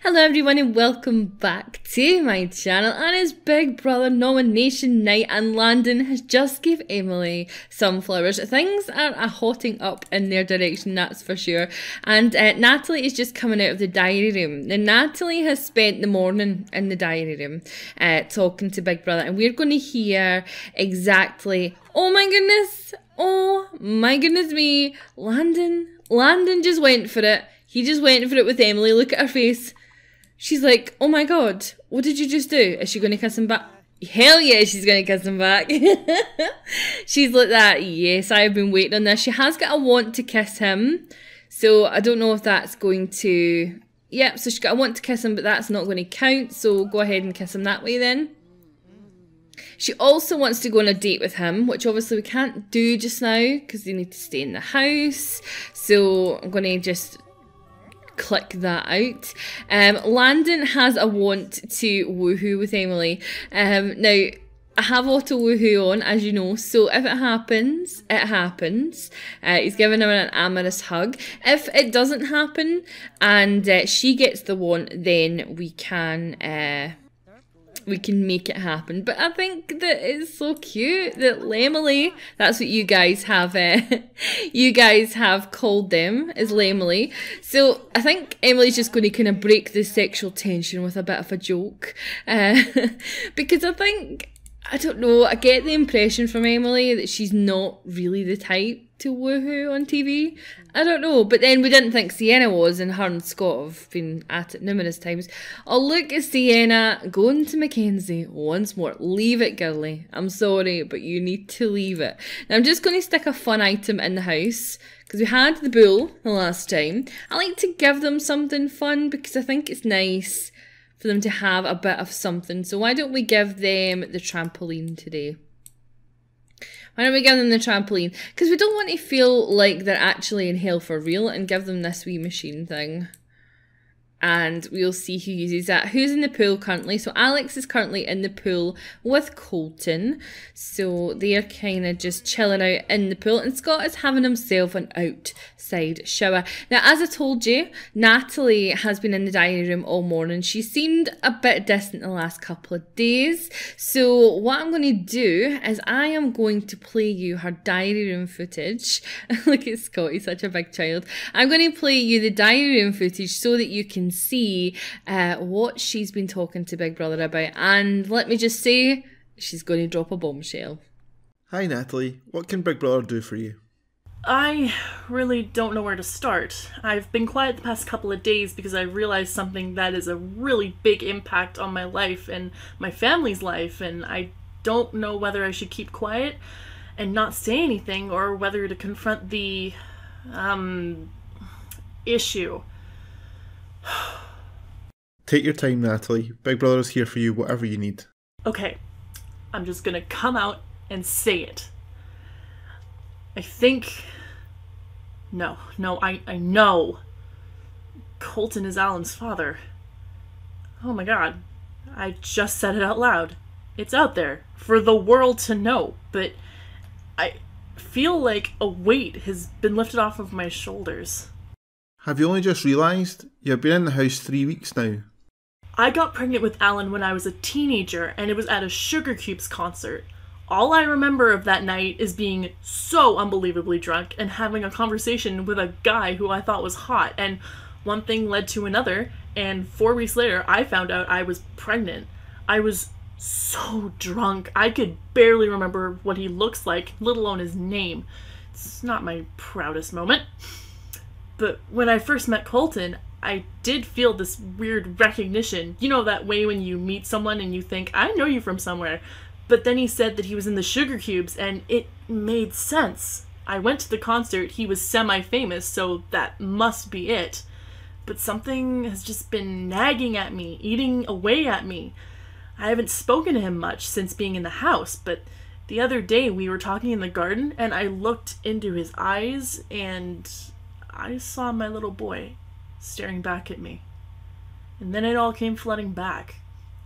Hello everyone and welcome back to my channel, and it's Big Brother nomination night and Landon has just gave Emilie some flowers. Things are hotting up in their direction, that's for sure. And Natalie is just coming out of the diary room. Now Natalie has spent the morning in the diary room talking to Big Brother, and we're going to hear exactly, oh my goodness me, Landon just went for it. He just went for it with Emilie. Look at her face. She's like, oh my god, what did you just do? Is she going to kiss him back? Hell yeah, she's going to kiss him back. She's like that, yes, I've been waiting on this. She has got a want to kiss him. So I don't know if that's going to... Yep, so she's got a want to kiss him, but that's not going to count. So go ahead and kiss him that way then. She also wants to go on a date with him, which obviously we can't do just now because they need to stay in the house. So I'm going to just... click that out. Landon has a want to woohoo with Emilie. Now, I have auto woohoo on, as you know, so if it happens, it happens. He's giving her an amorous hug. If it doesn't happen and she gets the want, then we can make it happen. But I think that it's so cute that Emilie, that's what you guys have called them, is Emilie. So I think Emilie's just going to kind of break the sexual tension with a bit of a joke. Because I think, I don't know, I get the impression from Emilie that she's not really the type to woohoo on TV. I don't know, but then we didn't think Sienna was, and her and Scott have been at it numerous times. Oh, look at Sienna going to Mackenzie once more. Leave it, girlie. I'm sorry, but you need to leave it. Now, I'm just going to stick a fun item in the house, because we had the bull the last time. I like to give them something fun, because I think it's nice for them to have a bit of something. So why don't we give them the trampoline today? Why don't we give them the trampoline? Because we don't want to feel like they're actually in hell for real, and give them this wee machine thing. And we'll see who uses that. Who's in the pool currently? So Alex is currently in the pool with Kolton. So they're kind of just chilling out in the pool. And Scott is having himself an outside shower. Now, as I told you, Natalie has been in the diary room all morning. She seemed a bit distant the last couple of days. So what I'm going to do is I am going to play you her diary room footage. Look at Scott, he's such a big child. I'm going to play you the diary room footage so that you can see what she's been talking to Big Brother about, and let me just say, she's going to drop a bombshell. Hi Natalie, what can Big Brother do for you? I really don't know where to start. I've been quiet the past couple of days because I realized something that is a really big impact on my life and my family's life, and I don't know whether I should keep quiet and not say anything or whether to confront the issue. Take your time, Natalie. Big Brother is here for you, whatever you need. Okay, I'm just gonna come out and say it. I think... No, I know. Kolton is Alan's father. Oh my god. I just said it out loud. It's out there for the world to know, but I feel like a weight has been lifted off of my shoulders. Have you only just realised? You've been in the house 3 weeks now. I got pregnant with Alan when I was a teenager, and it was at a Sugar Cubes concert. All I remember of that night is being so unbelievably drunk and having a conversation with a guy who I thought was hot, and one thing led to another, and 4 weeks later I found out I was pregnant. I was so drunk, I could barely remember what he looks like, let alone his name. It's not my proudest moment. But when I first met Kolton, I did feel this weird recognition. You know that way when you meet someone and you think, I know you from somewhere. But then he said that he was in the Sugar Cubes, and it made sense. I went to the concert, he was semi-famous, so that must be it. But something has just been nagging at me, eating away at me. I haven't spoken to him much since being in the house, but the other day we were talking in the garden, and I looked into his eyes, and I saw my little boy staring back at me. And then it all came flooding back.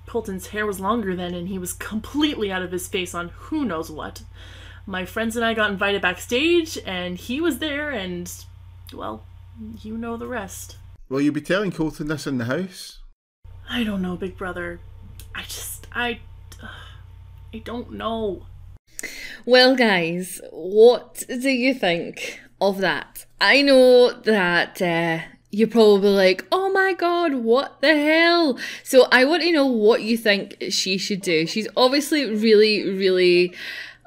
Kolton's hair was longer then, and he was completely out of his face on who knows what. my friends and I got invited backstage, and he was there, and, well, you know the rest. Will you be telling Kolton this in the house? I don't know, big brother. I don't know. Well, guys, what do you think of that? I know that you're probably like, oh my god, what the hell? So I want to know what you think she should do. She's obviously really, really...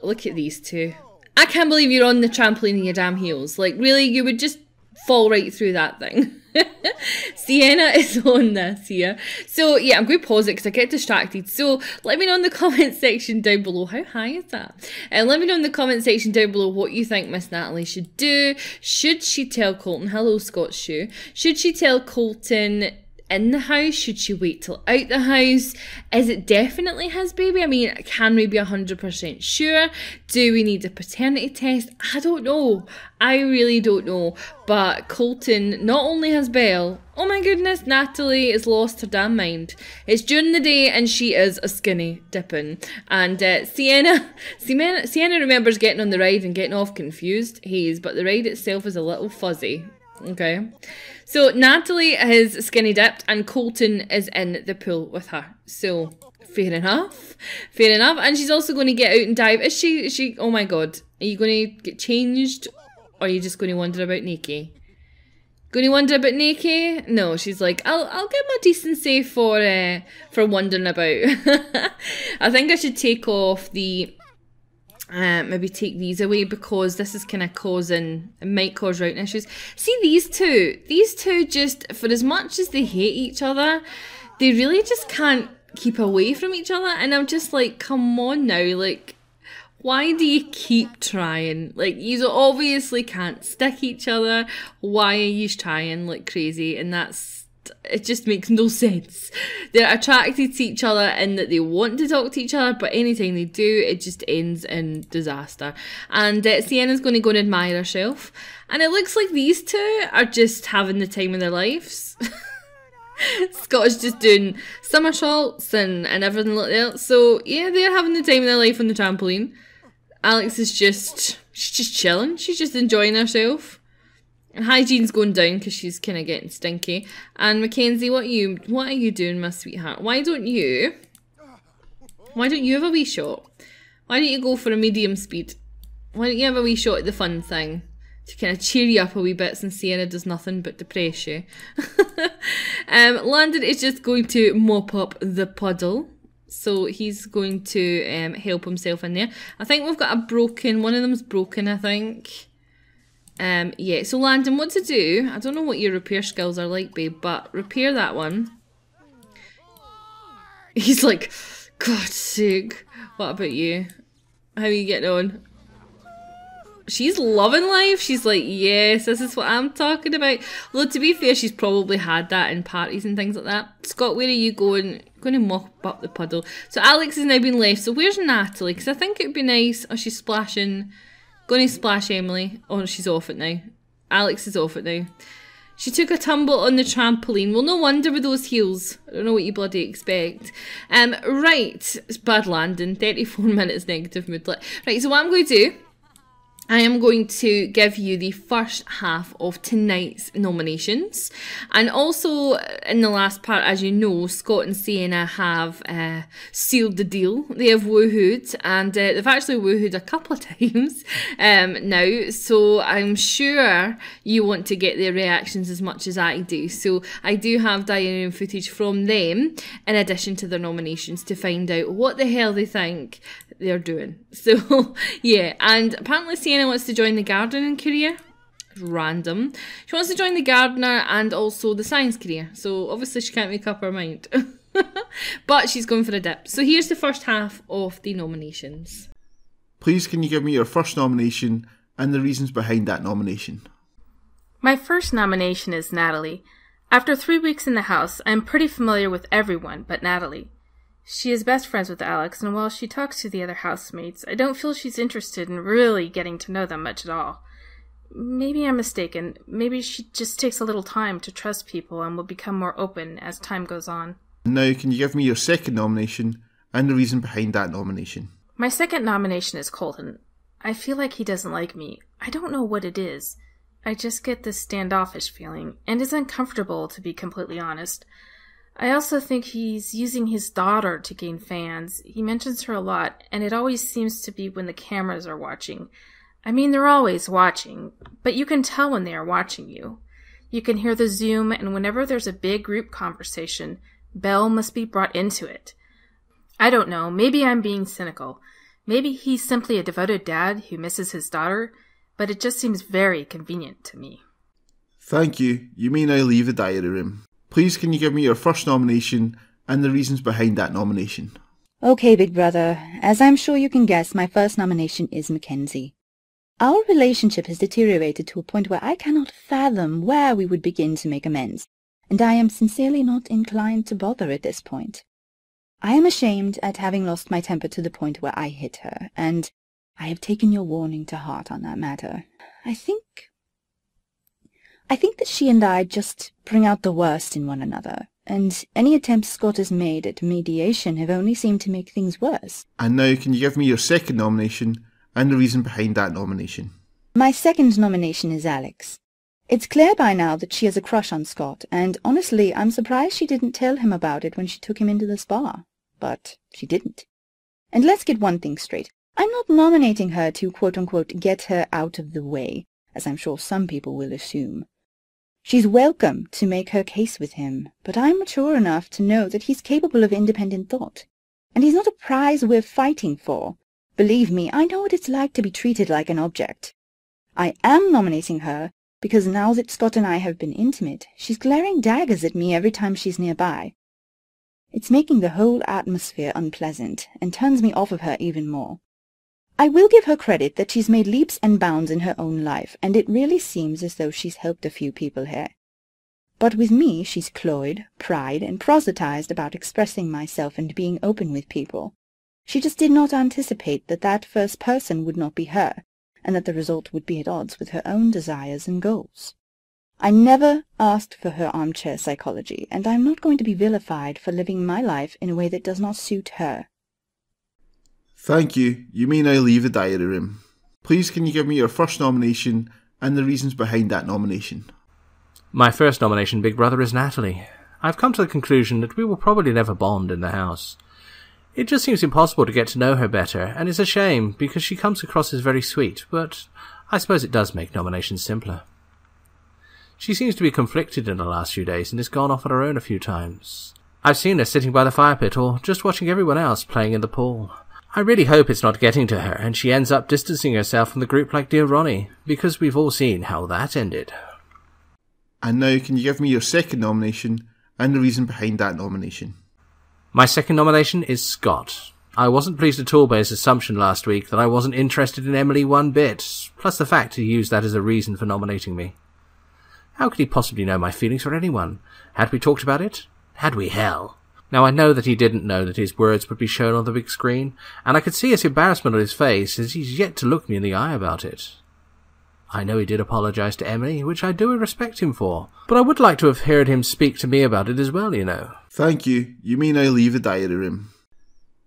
Look at these two. I can't believe you're on the trampoline in your damn heels. Like, really, you would just fall right through that thing. Sienna is on this here. So, yeah, I'm going to pause it because I get distracted. So, let me know in the comment section down below. How high is that? And let me know in the comment section down below what you think Miss Natalie should do. Should she tell Kolton? Hello, Scott's shoe. Should she tell Kolton in the house? Should she wait till out the house? Is it definitely his baby? I mean, can we be 100% sure? Do we need a paternity test? I don't know. I really don't know. But Kolton not only has Belle, oh my goodness, Natalie has lost her damn mind. It's during the day and she is a skinny dipping. And Sienna remembers getting on the ride and getting off confused, haze, but the ride itself is a little fuzzy. Okay. So Natalie is skinny dipped and Kolton is in the pool with her. So fair enough. Fair enough. And she's also going to get out and dive. Is she, oh my god. Are you going to get changed? Or are you just going to wander about naked? Going to wander about naked? No, she's like, I'll get my decency for wandering about. I think I should take off the... maybe take these away because this is kind of causing, it might cause routing issues. See these two just, for as much as they hate each other, they really just can't keep away from each other, and I'm just like, come on now, like, why do you keep trying? Like, you obviously can't stick each other, why are you trying like crazy? And it just makes no sense. They're attracted to each other in that they want to talk to each other, but anytime they do, it just ends in disaster. And Sienna's going to go and admire herself. And it looks like these two are just having the time of their lives. Scott is just doing somersaults and everything like that. So, yeah, they're having the time of their life on the trampoline. Alex is she's just chilling. She's just enjoying herself. Hygiene's going down because she's kind of getting stinky. And Mackenzie, what are you doing, my sweetheart? Why don't you have a wee shot? Why don't you go for a medium speed? Why don't you have a wee shot at the fun thing to kind of cheer you up a wee bit, since Sienna does nothing but depress you? Landon is just going to mop up the puddle. So he's going to help himself in there. I think we've got one of them's broken, I think. Yeah, so Landon, what to do? I don't know what your repair skills are like, babe, but repair that one. He's like, God's sake, what about you? How are you getting on? She's loving life. She's like, yes, this is what I'm talking about. Although, to be fair, she's probably had that in parties and things like that. Scott, where are you going? Going to mop up the puddle. So Alex has now been left. So where's Natalie? Because I think it would be nice. Oh, she's splashing. Going to splash Emilie. Oh, she's off it now. Alex is off it now. She took a tumble on the trampoline. Well, no wonder with those heels. I don't know what you bloody expect. Right. It's bad landing. 34 minutes negative mood. Right, so what I'm going to do, I am going to give you the first half of tonight's nominations. And also, in the last part, as you know, Scott and Sienna have sealed the deal. They have woohooed, and they've actually woohooed a couple of times now. So I'm sure you want to get their reactions as much as I do. So I do have diary room footage from them, in addition to their nominations, to find out what the hell they think they're doing. So yeah, and apparently Sienna wants to join the gardening career. Random. She wants to join the gardener and also the science career. So obviously she can't make up her mind. But she's going for a dip. So here's the first half of the nominations. Please can you give me your first nomination and the reasons behind that nomination? My first nomination is Natalie. After 3 weeks in the house, I am pretty familiar with everyone but Natalie. She is best friends with Alex, and while she talks to the other housemates, I don't feel she's interested in really getting to know them much at all. Maybe I'm mistaken. Maybe she just takes a little time to trust people and will become more open as time goes on. Now, can you give me your second nomination and the reason behind that nomination? My second nomination is Kolton. I feel like he doesn't like me. I don't know what it is. I just get this standoffish feeling, and it's uncomfortable, to be completely honest. I also think he's using his daughter to gain fans. He mentions her a lot, and it always seems to be when the cameras are watching. I mean, they're always watching, but you can tell when they are watching you. You can hear the Zoom, and whenever there's a big group conversation, Belle must be brought into it. I don't know, maybe I'm being cynical. Maybe he's simply a devoted dad who misses his daughter, but it just seems very convenient to me. Thank you. You may now leave the diary room. Please can you give me your first nomination and the reasons behind that nomination? Okay, big brother. As I'm sure you can guess, my first nomination is Mackenzie. Our relationship has deteriorated to a point where I cannot fathom where we would begin to make amends, and I am sincerely not inclined to bother at this point. I am ashamed at having lost my temper to the point where I hit her, and I have taken your warning to heart on that matter. I think that she and I just bring out the worst in one another, and any attempts Scott has made at mediation have only seemed to make things worse. And now can you give me your second nomination and the reason behind that nomination? My second nomination is Alex. It's clear by now that she has a crush on Scott, and honestly, I'm surprised she didn't tell him about it when she took him into the spa. But she didn't. And let's get one thing straight. I'm not nominating her to quote-unquote get her out of the way, as I'm sure some people will assume. She's welcome to make her case with him, but I'm mature enough to know that he's capable of independent thought. And he's not a prize we're fighting for. Believe me, I know what it's like to be treated like an object. I am nominating her because now that Scott and I have been intimate, she's glaring daggers at me every time she's nearby. It's making the whole atmosphere unpleasant and turns me off of her even more. I will give her credit that she's made leaps and bounds in her own life, and it really seems as though she's helped a few people here. But with me, she's cloyed, pried, and proselytized about expressing myself and being open with people. She just did not anticipate that that first person would not be her, and that the result would be at odds with her own desires and goals. I never asked for her armchair psychology, and I'm not going to be vilified for living my life in a way that does not suit her. Thank you. You may now leave the diary room. Please can you give me your first nomination and the reasons behind that nomination? My first nomination, Big Brother, is Natalie. I've come to the conclusion that we will probably never bond in the house. It just seems impossible to get to know her better, and it's a shame because she comes across as very sweet, but I suppose it does make nominations simpler. She seems to be conflicted in the last few days and has gone off on her own a few times. I've seen her sitting by the fire pit or just watching everyone else playing in the pool. I really hope it's not getting to her and she ends up distancing herself from the group like dear Ronnie, because we've all seen how that ended. And now can you give me your second nomination and the reason behind that nomination? My second nomination is Scott. I wasn't pleased at all by his assumption last week that I wasn't interested in Emilie one bit, plus the fact he used that as a reason for nominating me. How could he possibly know my feelings for anyone? Had we talked about it? Had we hell? Now I know that he didn't know that his words would be shown on the big screen, and I could see his embarrassment on his face as he's yet to look me in the eye about it. I know he did apologise to Emilie, which I do respect him for, but I would like to have heard him speak to me about it as well, you know. Thank you. You may now leave the diary room.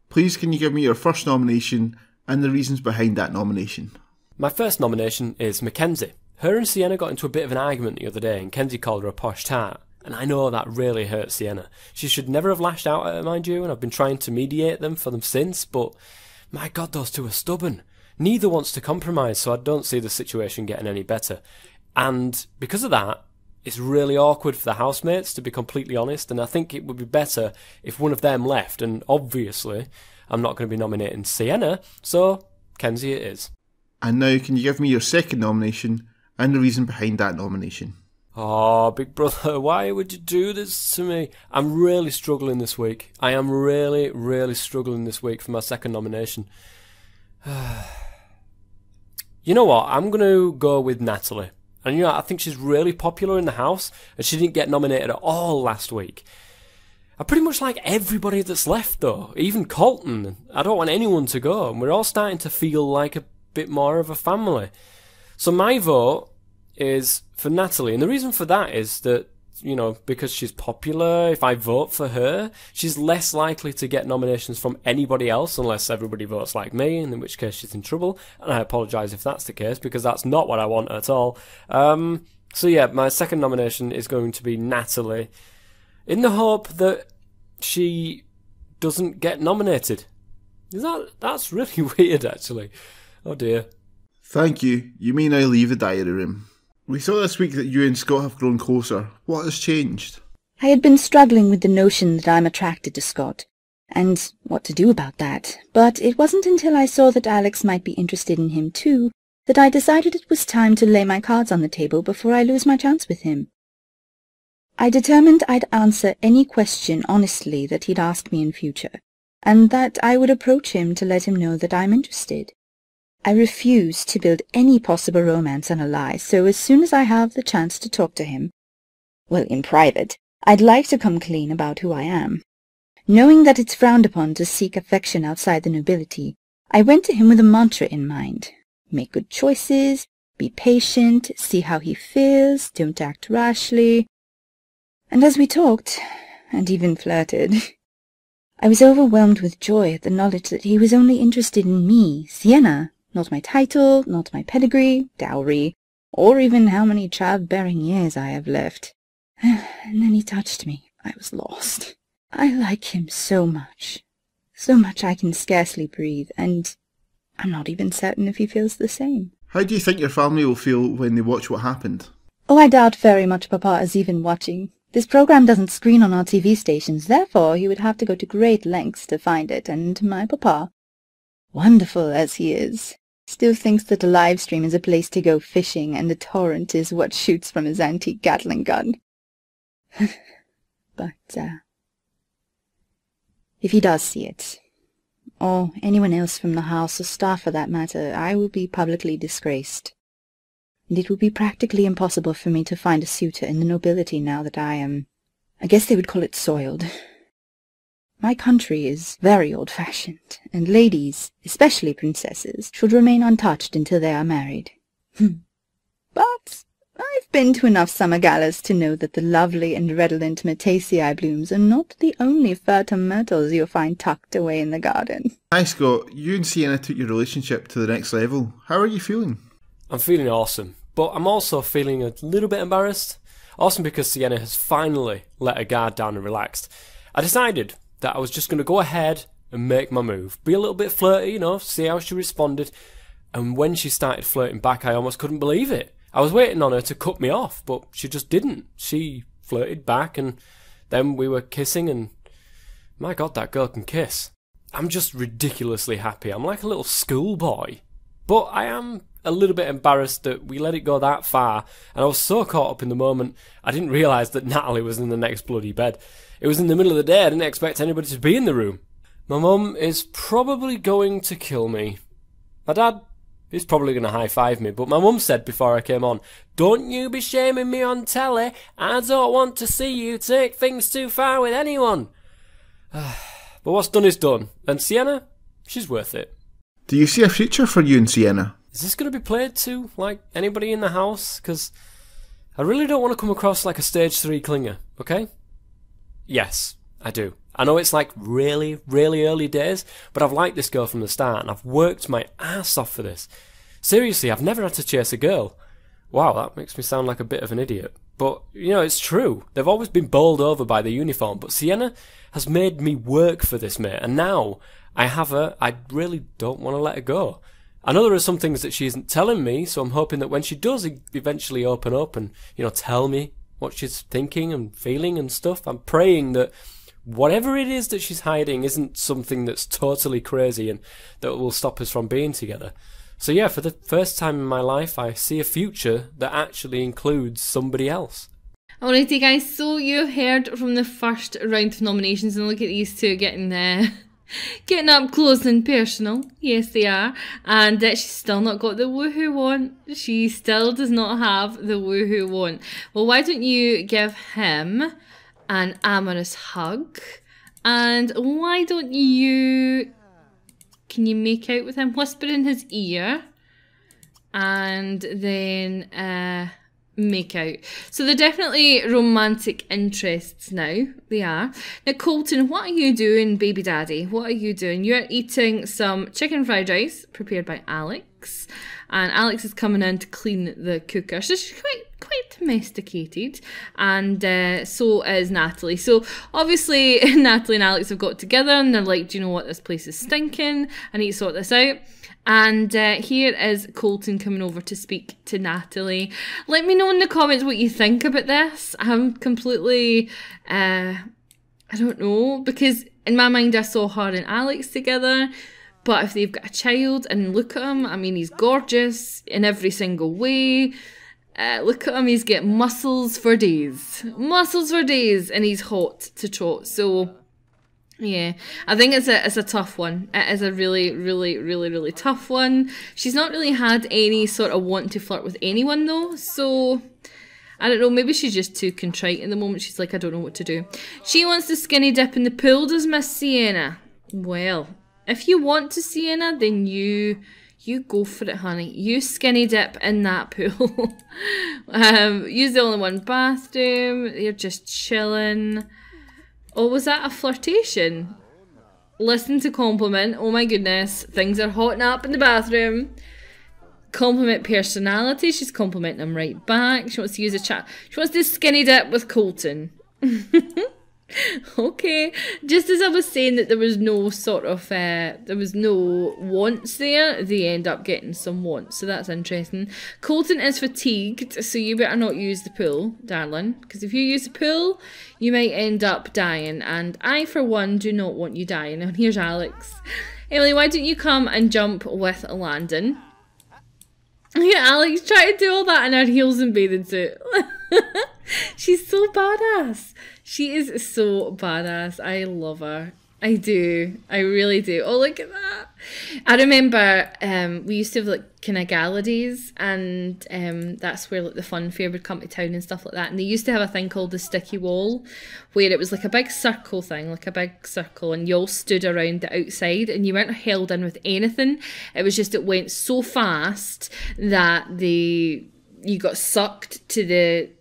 Please can you give me your first nomination and the reasons behind that nomination? My first nomination is Mackenzie. Her and Sienna got into a bit of an argument the other day and Kenzie called her a posh tart. And I know that really hurt Sienna. She should never have lashed out at her, mind you, and I've been trying to mediate them for them since, but my God, those two are stubborn. Neither wants to compromise, so I don't see the situation getting any better. And because of that, it's really awkward for the housemates, to be completely honest, and I think it would be better if one of them left, and obviously I'm not going to be nominating Sienna, so Kenzie it is. And now can you give me your second nomination and the reason behind that nomination? Oh, big brother, why would you do this to me? I'm really struggling this week. I am really, really struggling this week for my second nomination. You know what? I'm going to go with Natalie. And you know, I think she's really popular in the house, and she didn't get nominated at all last week. I pretty much like everybody that's left, though. Even Kolton. I don't want anyone to go, and we're all starting to feel like a bit more of a family. So my vote is for Natalie, and the reason for that is that you know, because she's popular, if I vote for her, she's less likely to get nominations from anybody else unless everybody votes like me, in which case she's in trouble. And I apologise if that's the case, because that's not what I want at all. So yeah, my second nomination is going to be Natalie, in the hope that she doesn't get nominated. That's really weird, actually. Oh dear. Thank you. You may now leave the diary room. We saw this week that you and Scott have grown closer. What has changed? I had been struggling with the notion that I'm attracted to Scott, and what to do about that. But it wasn't until I saw that Alex might be interested in him too, that I decided it was time to lay my cards on the table before I lose my chance with him. I determined I'd answer any question honestly that he'd ask me in future, and that I would approach him to let him know that I'm interested. I refuse to build any possible romance on a lie, so as soon as I have the chance to talk to him, well, in private, I'd like to come clean about who I am. Knowing that it's frowned upon to seek affection outside the nobility, I went to him with a mantra in mind. Make good choices, be patient, see how he feels, don't act rashly. And as we talked, and even flirted, I was overwhelmed with joy at the knowledge that he was only interested in me, Sienna, not my title, not my pedigree, dowry, or even how many childbearing years I have left. And then he touched me. I was lost. I like him so much I can scarcely breathe, and I'm not even certain if he feels the same. How do you think your family will feel when they watch what happened? Oh, I doubt very much Papa is even watching. This program doesn't screen on our TV stations, therefore he would have to go to great lengths to find it, and my Papa, wonderful as he is, still thinks that a live stream is a place to go fishing and a torrent is what shoots from his antique Gatling gun. But, if he does see it, or anyone else from the house or staff for that matter, I will be publicly disgraced. And it will be practically impossible for me to find a suitor in the nobility now that I guess they would call it soiled. My country is very old-fashioned, and ladies, especially princesses, should remain untouched until they are married. But I've been to enough summer galas to know that the lovely and redolent Myrtaceae blooms are not the only fertile myrtles you'll find tucked away in the garden. Hi Scott, you and Sienna took your relationship to the next level. How are you feeling? I'm feeling awesome, but I'm also feeling a little bit embarrassed. Awesome because Sienna has finally let her guard down and relaxed. I decided that I was just going to go ahead and make my move. Be a little bit flirty, you know, see how she responded. And when she started flirting back, I almost couldn't believe it. I was waiting on her to cut me off, but she just didn't. She flirted back, and then we were kissing, and my God, that girl can kiss. I'm just ridiculously happy. I'm like a little schoolboy. But I am a little bit embarrassed that we let it go that far, and I was so caught up in the moment, I didn't realise that Natalie was in the next bloody bed. It was in the middle of the day, I didn't expect anybody to be in the room. My mum is probably going to kill me. My dad is probably going to high-five me, but my mum said before I came on, "Don't you be shaming me on telly, I don't want to see you take things too far with anyone." But what's done is done, and Sienna, she's worth it. Do you see a future for you and Sienna? Is this going to be played to, like, anybody in the house? Because I really don't want to come across like a stage 3 clinger, okay? Yes, I do. I know it's like really, really early days, but I've liked this girl from the start, and I've worked my ass off for this. Seriously, I've never had to chase a girl. Wow, that makes me sound like a bit of an idiot. But, you know, it's true. They've always been bowled over by the uniform, but Sienna has made me work for this, mate, and now I have her, I really don't want to let her go. I know there are some things that she isn't telling me, so I'm hoping that when she does eventually open up and, you know, tell me what she's thinking and feeling and stuff, I'm praying that whatever it is that she's hiding isn't something that's totally crazy and that will stop us from being together. So yeah, for the first time in my life, I see a future that actually includes somebody else. Alrighty guys, so you heard from the first round of nominations, and look at these two getting up close and personal. Yes, they are. And she's still not got the woohoo one. She still does not have the woohoo one. Well, why don't you give him an amorous hug? And why don't you... Can you make out with him? Whisper in his ear. And then make out. So they're definitely romantic interests now. They are. Now, Kolton, what are you doing, baby daddy? What are you doing? You're eating some chicken fried rice prepared by Alex. And Alex is coming in to clean the cooker. So she's quite domesticated. And so is Natalie. So obviously Natalie and Alex have got together and they're like, do you know what? This place is stinking. I need to sort this out. And here is Kolton coming over to speak to Natalie. Let me know in the comments what you think about this. I'm completely, I don't know, because in my mind I saw her and Alex together. But if they've got a child, and look at him, I mean, he's gorgeous in every single way. Look at him, he's got muscles for days. Muscles for days, and he's hot to trot. So, yeah, I think it's a tough one. It is a really, really, really, really tough one. She's not really had any sort of want to flirt with anyone, though. So, I don't know, maybe she's just too contrite in the moment. She's like, I don't know what to do. She wants to skinny dip in the pool, does Miss Sienna? Well, if you want to, Sienna, then you go for it, honey. You skinny dip in that pool. Use the only one bathroom. You're just chilling. Oh, was that a flirtation? Listen to compliment. Oh my goodness. Things are hotting up in the bathroom. Compliment personality. She's complimenting him right back. She wants to use a chat. She wants to skinny dip with Kolton. Okay, just as I was saying that there was no sort of, there was no wants there, they end up getting some wants, so that's interesting. Kolton is fatigued, so you better not use the pool, darling, because if you use the pool, you might end up dying, and I, for one, do not want you dying. And here's Alex. Emilie, why don't you come and jump with Landon? Yeah, Alex, try to do all that in her heels and bathing suit. She's so badass. She is so badass. I love her. I do. I really do. Oh, look at that. I remember we used to have like kind of gala days, and that's where like the fun fair would come to town and stuff like that. And they used to have a thing called the sticky wall, where it was like a big circle thing, like a big circle, and you all stood around the outside and you weren't held in with anything. It was just, it went so fast that you got sucked to the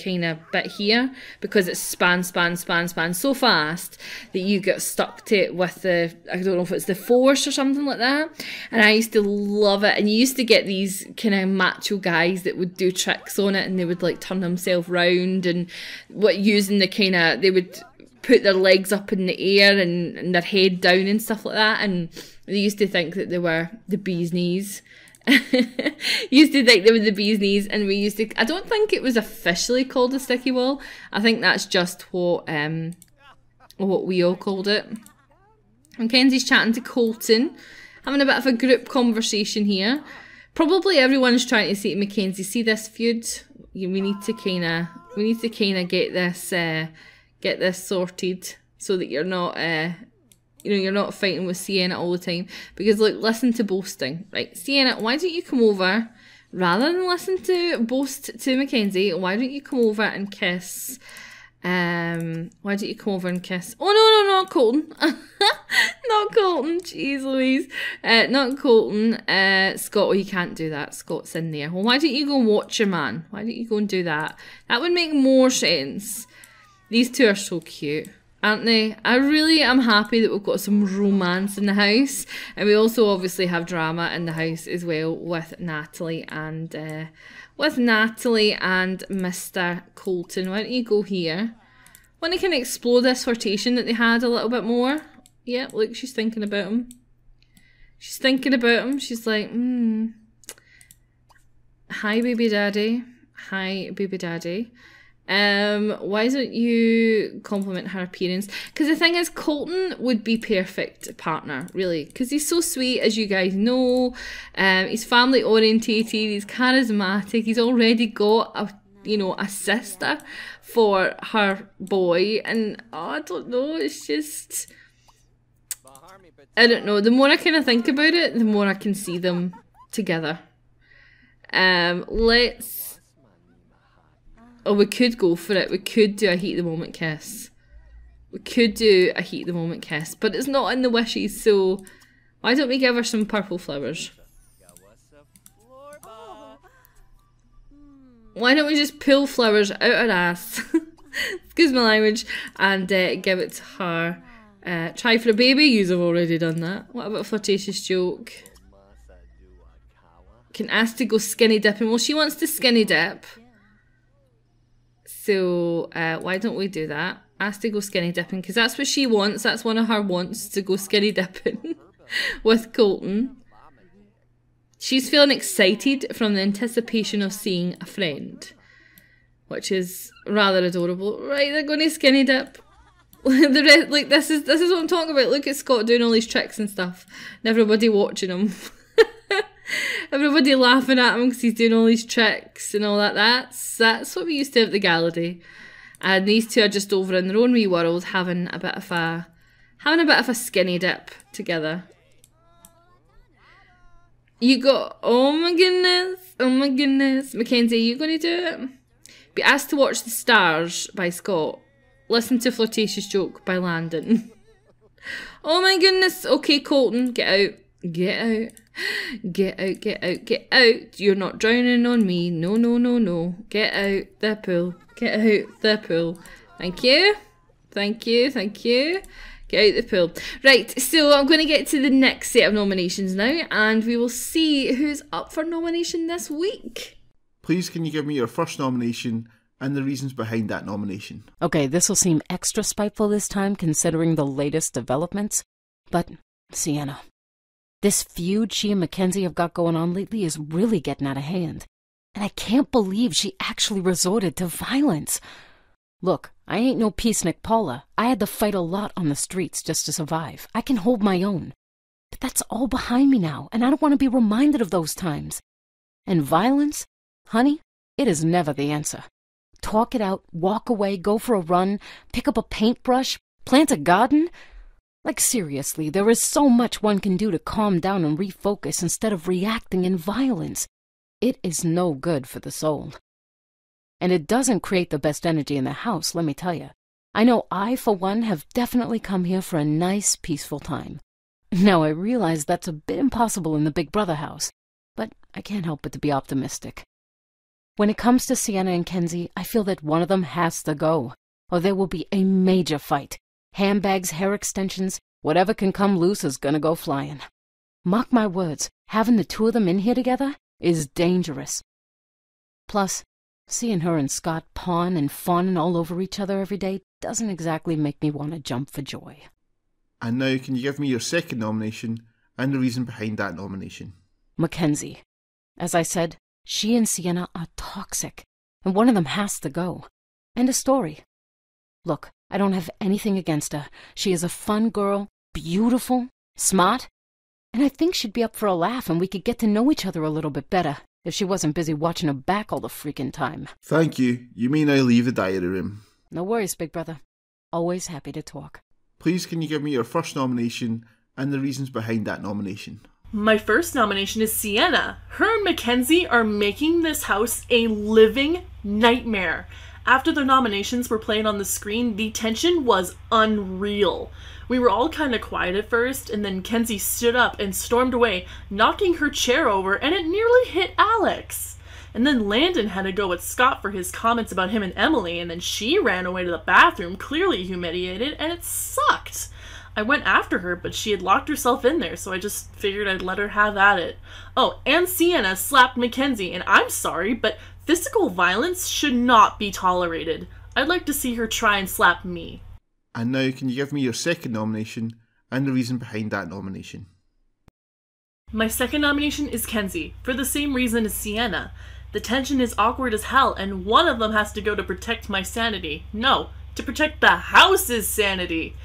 kind of bit here, because it span so fast that you get stuck to it with the, I don't know if it's the force or something like that. And I used to love it. And you used to get these kind of macho guys that would do tricks on it, and they would like turn themselves round and using the kind of, they would put their legs up in the air and their head down and stuff like that. And they used to think that they were the bee's knees. Used to think they were the bee's knees, and we used to, I don't think it was officially called a sticky wall. I think that's just what we all called it. Mackenzie's chatting to Kolton, having a bit of a group conversation here. Probably everyone's trying to say to Mackenzie, see this feud? We need to kind of get this sorted so that you're not you're not fighting with Sienna all the time. Because, look, listen to boasting. Right, Sienna, why don't you come over, rather than listen to boast to Mackenzie, why don't you come over and kiss, Oh, no, not Kolton. Not Kolton, jeez Louise. Not Kolton. Scott, oh, you can't do that. Scott's in there. Well, why don't you go and watch your man? Why don't you go and do that? That would make more sense. These two are so cute, aren't they? I really am happy that we've got some romance in the house. And we also obviously have drama in the house as well with Natalie and Mr. Kolton. Why don't you go here? Want to kind of explore this flirtation that they had a little bit more? Yeah, look, she's thinking about him. She's thinking about him. She's like, hi, baby daddy. Hi, baby daddy. Why don't you compliment her appearance? Because the thing is, Kolton would be perfect partner, really, because he's so sweet, as you guys know. He's family orientated, he's charismatic, he's already got a sister for her boy, and I don't know, it's just, I don't know, the more I kind of think about it, the more I can see them together. We could go for it. We could do a heat of the moment kiss. But it's not in the wishes, so why don't we give her some purple flowers? why don't we just pull flowers out our ass, excuse my language, and give it to her. Try for a baby, yous have already done that. What about a flirtatious joke? Can ask to go skinny dipping. Well, she wants to skinny dip. So, why don't we do that? Ask to go skinny dipping, because that's what she wants. That's one of her wants, to go skinny dipping with Kolton. She's feeling excited from the anticipation of seeing a friend, which is rather adorable. Right, they're going to skinny dip. The rest, like, this is what I'm talking about. Look at Scott doing all these tricks and stuff, and everybody watching him. Everybody laughing at him because he's doing all these tricks and all that. That's what we used to have at the Gallaudet. And these two are just over in their own wee world, having a bit of a skinny dip together. You got, oh my goodness, Mackenzie, are you going to do it? Be asked to watch The Stars by Scott. Listen to Flirtatious Joke by Landon. Oh my goodness. Okay, Kolton, get out. Get out. Get out, get out, get out. You're not drowning on me. No, no, no, no. Get out the pool. Get out the pool. Thank you. Thank you, thank you. Get out the pool. Right, so I'm going to get to the next set of nominations now, and we will see who's up for nomination this week. Please can you give me your first nomination and the reasons behind that nomination? Okay, this will seem extra spiteful this time considering the latest developments, but Sienna, this feud she and Mackenzie have got going on lately is really getting out of hand. And I can't believe she actually resorted to violence. Look, I ain't no peacenik Paula. I had to fight a lot on the streets just to survive. I can hold my own. But that's all behind me now, and I don't want to be reminded of those times. And violence? Honey, it is never the answer. Talk it out, walk away, go for a run, pick up a paintbrush, plant a garden. Like seriously, there is so much one can do to calm down and refocus instead of reacting in violence. It is no good for the soul. And it doesn't create the best energy in the house, let me tell you. I know I, for one, have definitely come here for a nice, peaceful time. Now, I realize that's a bit impossible in the Big Brother house, but I can't help but to be optimistic. When it comes to Sienna and Kenzie, I feel that one of them has to go, or there will be a major fight. Handbags, hair extensions, whatever can come loose is gonna go flying. Mark my words, having the two of them in here together is dangerous. Plus, seeing her and Scott pawn and fawning all over each other every day doesn't exactly make me want to jump for joy. And now can you give me your second nomination and the reason behind that nomination? Mackenzie. As I said, she and Sienna are toxic, and one of them has to go. End of story. Look, I don't have anything against her. She is a fun girl, beautiful, smart, and I think she'd be up for a laugh and we could get to know each other a little bit better if she wasn't busy watching her back all the freaking time. Thank you. You may now leave the diary room. No worries, Big Brother. Always happy to talk. Please can you give me your first nomination and the reasons behind that nomination? My first nomination is Sienna. Her and Mackenzie are making this house a living nightmare. After the nominations were playing on the screen, the tension was unreal. We were all kind of quiet at first, and then Kenzie stood up and stormed away, knocking her chair over, and it nearly hit Alex. And then Landon had to go at Scott for his comments about him and Emilie, and then she ran away to the bathroom, clearly humiliated, and it sucked. I went after her, but she had locked herself in there, so I just figured I'd let her have at it. Oh, and Sienna slapped Mackenzie, and I'm sorry, but physical violence should not be tolerated. I'd like to see her try and slap me. And now can you give me your second nomination and the reason behind that nomination? My second nomination is Kenzie, for the same reason as Sienna. The tension is awkward as hell, and one of them has to go to protect my sanity. No, to protect the house's sanity.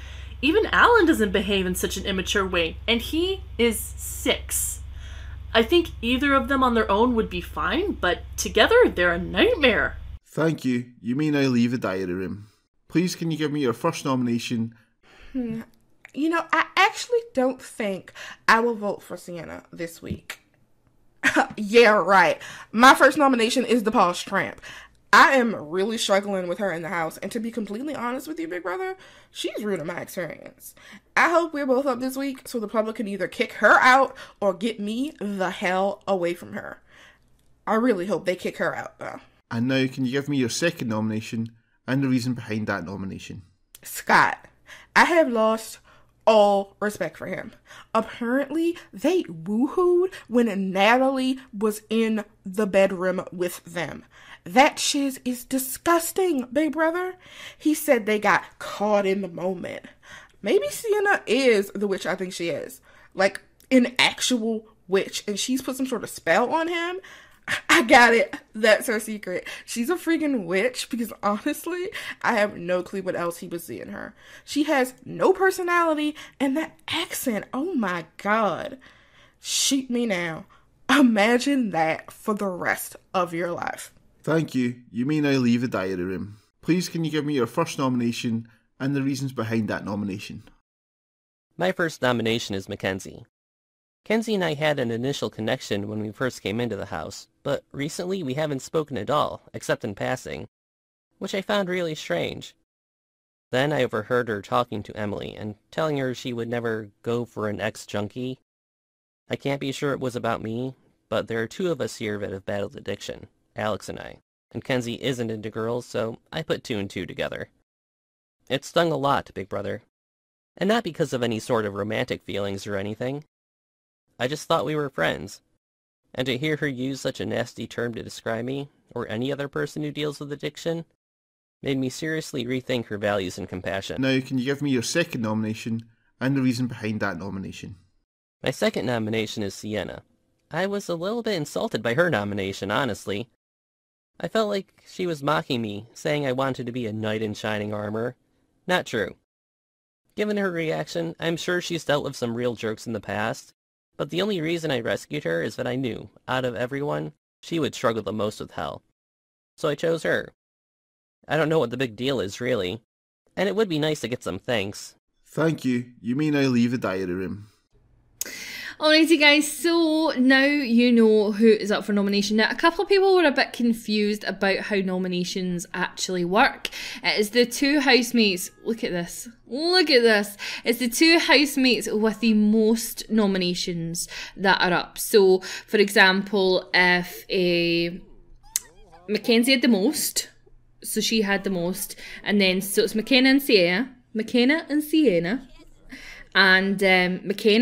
Even Alan doesn't behave in such an immature way, and he is 6. I think either of them on their own would be fine, but together they're a nightmare. Thank you. You may now leave the diary room. Please can you give me your first nomination? You know, I actually don't think I will vote for Sienna this week. Yeah, right. My first nomination is the Posh Tramp. I am really struggling with her in the house, and to be completely honest with you, Big Brother, she's ruining my experience. I hope we're both up this week so the public can either kick her out or get me the hell away from her. I really hope they kick her out, though. And now can you give me your second nomination and the reason behind that nomination? Scott. I have lost all respect for him. Apparently, they woohooed when Natalie was in the bedroom with them. That shiz is disgusting, big brother. He said they got caught in the moment. Maybe Sienna is the witch I think she is. Like, an actual witch. And she's put some sort of spell on him. I got it. That's her secret. She's a freaking witch because honestly, I have no clue what else he was seeing her. She has no personality and that accent. Oh my God. Shoot me now. Imagine that for the rest of your life. Thank you. You may now leave the diary room. Please can you give me your first nomination and the reasons behind that nomination? My first nomination is Mackenzie. Kenzie and I had an initial connection when we first came into the house, but recently we haven't spoken at all, except in passing, which I found really strange. Then I overheard her talking to Emilie and telling her she would never go for an ex-junkie. I can't be sure it was about me, but there are two of us here that have battled addiction, Alex and I, and Kenzie isn't into girls, so I put two and two together. It stung a lot, big brother, and not because of any sort of romantic feelings or anything. I just thought we were friends, and to hear her use such a nasty term to describe me, or any other person who deals with addiction, made me seriously rethink her values and compassion. Now, can you give me your second nomination and the reason behind that nomination? My second nomination is Sienna. I was a little bit insulted by her nomination, honestly. I felt like she was mocking me, saying I wanted to be a knight in shining armor. Not true. Given her reaction, I'm sure she's dealt with some real jerks in the past, but the only reason I rescued her is that I knew, out of everyone, she would struggle the most with hell. So I chose her. I don't know what the big deal is, really, and it would be nice to get some thanks. Thank you. You may now leave the diary room. Alrighty guys, so now you know who is up for nomination. Now, a couple of people were a bit confused about how nominations actually work. It is the two housemates, look at this, it's the two housemates with the most nominations that are up. So, for example, if Mackenzie had the most, so she had the most, and then, so it's McKenna and Sienna, and Mackenzie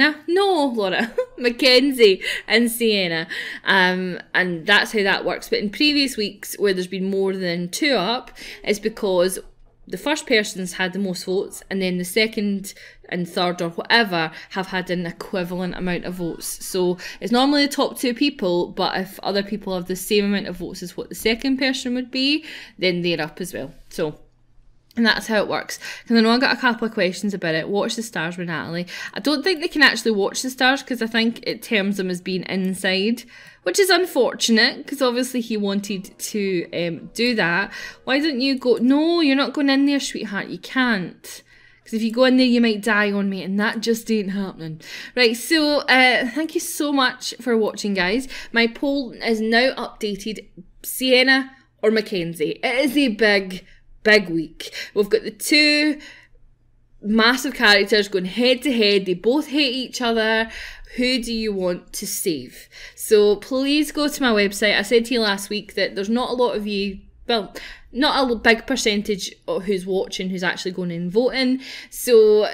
and Sienna, and that's how that works. But in previous weeks where there's been more than two up, it's because the first person's had the most votes, and then the second and third or whatever have had an equivalent amount of votes. So it's normally the top two people, but if other people have the same amount of votes as what the second person would be, then they're up as well. So, and that's how it works. Because I know I got a couple of questions about it. Watch the stars with Natalie. I don't think they can actually watch the stars because I think it terms them as being inside, which is unfortunate because obviously he wanted to do that. Why don't you go? No, you're not going in there, sweetheart. You can't. Because if you go in there, you might die on me, and that just ain't happening. Right, so thank you so much for watching, guys. My poll is now updated. Sienna or Mackenzie. It is a big week. We've got the two massive characters going head to head. They both hate each other. Who do you want to save? So please go to my website. I said to you last week that there's not a lot of you, well, not a big percentage of who's watching who's actually going and voting. So,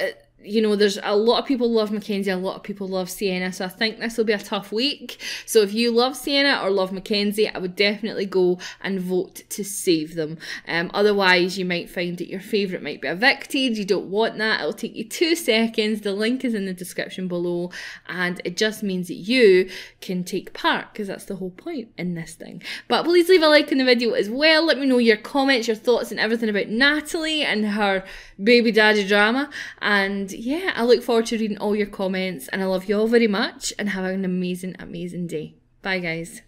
you know, there's a lot of people love Mackenzie, a lot of people love Sienna, so I think this will be a tough week. So if you love Sienna or love Mackenzie, I would definitely go and vote to save them. Otherwise, you might find that your favourite might be evicted. You don't want that. It'll take you 2 seconds. The link is in the description below, and it just means that you can take part, because that's the whole point in this thing. But please leave a like on the video as well. Let me know your comments, your thoughts, and everything about Natalie and her baby daddy drama. And yeah, I look forward to reading all your comments, and I love you all very much, and have an amazing day. Bye guys.